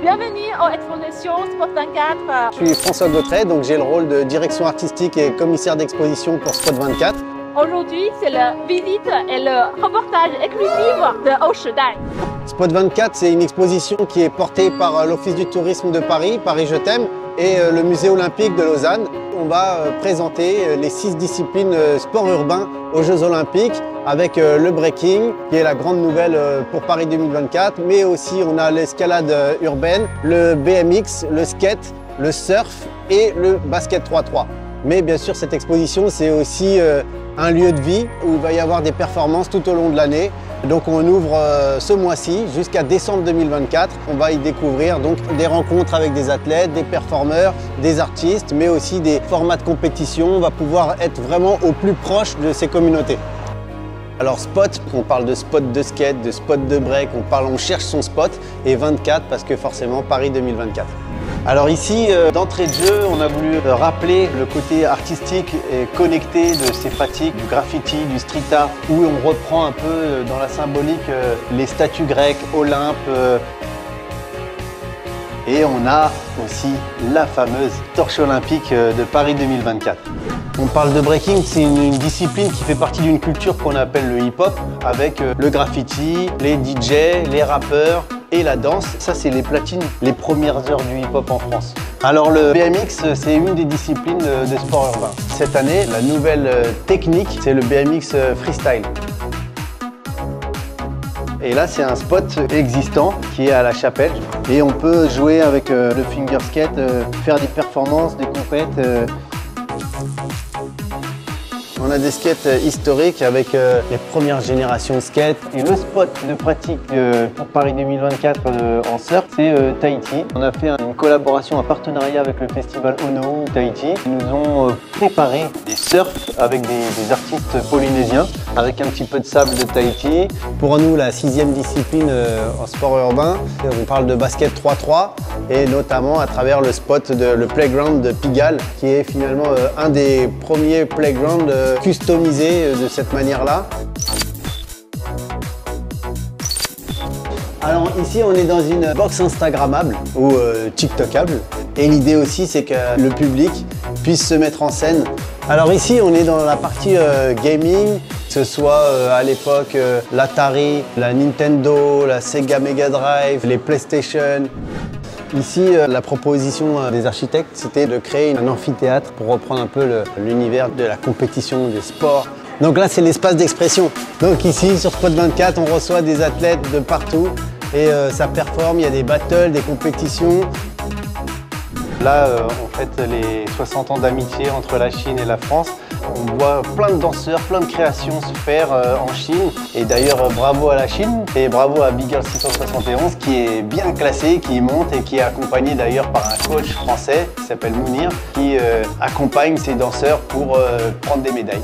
Bienvenue aux expositions Spot 24. Je suis François Gautret, donc j'ai le rôle de direction artistique et commissaire d'exposition pour Spot 24. Aujourd'hui, c'est la visite et le reportage exclusif de Haut-Shidai. Spot 24, c'est une exposition qui est portée par l'Office du tourisme de Paris, Paris Je t'aime, et le Musée olympique de Lausanne. On va présenter les 6 disciplines sport urbain aux Jeux olympiques avec le breaking, qui est la grande nouvelle pour Paris 2024, mais aussi on a l'escalade urbaine, le BMX, le skate, le surf et le basket 3x3. Mais bien sûr, cette exposition, c'est aussi un lieu de vie où il va y avoir des performances tout au long de l'année. Donc on ouvre ce mois-ci jusqu'à décembre 2024. On va y découvrir donc des rencontres avec des athlètes, des performeurs, des artistes, mais aussi des formats de compétition. On va pouvoir être vraiment au plus proche de ces communautés. Alors spot, on parle de spot de skate, de spot de break, on cherche son spot, et 24 parce que forcément Paris 2024. Alors ici, d'entrée de jeu, on a voulu rappeler le côté artistique et connecté de ces pratiques du graffiti, du street art, où on reprend un peu dans la symbolique les statues grecques, Olympe. Et on a aussi la fameuse torche olympique de Paris 2024. On parle de breaking, c'est une discipline qui fait partie d'une culture qu'on appelle le hip-hop, avec le graffiti, les DJ, les rappeurs et la danse. Ça, c'est les platines, les premières heures du hip-hop en France. Alors le BMX, c'est une des disciplines de sport urbain. Cette année, la nouvelle technique, c'est le BMX freestyle. Et là, c'est un spot existant qui est à la Chapelle. Et on peut jouer avec le finger skate, faire des performances, des compètes. On a des skates historiques avec les premières générations de skates. Et le spot de pratique pour Paris 2024 en surf, c'est Tahiti. On a fait une collaboration, un partenariat avec le festival Ono Tahiti. Ils nous ont préparé des surfs avec des artistes polynésiens, avec un petit peu de sable de Tahiti. Pour nous, la 6e discipline en sport urbain, on parle de basket 3x3 et notamment à travers le spot le playground de Pigalle, qui est finalement un des premiers playgrounds customisés de cette manière-là. Alors ici, on est dans une box instagrammable ou tiktokable. Et l'idée aussi, c'est que le public puisse se mettre en scène. Alors ici, on est dans la partie gaming, que ce soit à l'époque l'Atari, la Nintendo, la Sega Mega Drive, les PlayStation. Ici, la proposition des architectes, c'était de créer un amphithéâtre pour reprendre un peu l'univers de la compétition, des sports. Donc là, c'est l'espace d'expression. Donc ici, sur Spot 24, on reçoit des athlètes de partout et ça performe, il y a des battles, des compétitions. Là, on fête les 60 ans d'amitié entre la Chine et la France. On voit plein de danseurs, plein de créations se faire en Chine. Et d'ailleurs, bravo à la Chine et bravo à Big Girl 671 qui est bien classé, qui monte et qui est accompagné d'ailleurs par un coach français qui s'appelle Mounir, qui accompagne ces danseurs pour prendre des médailles.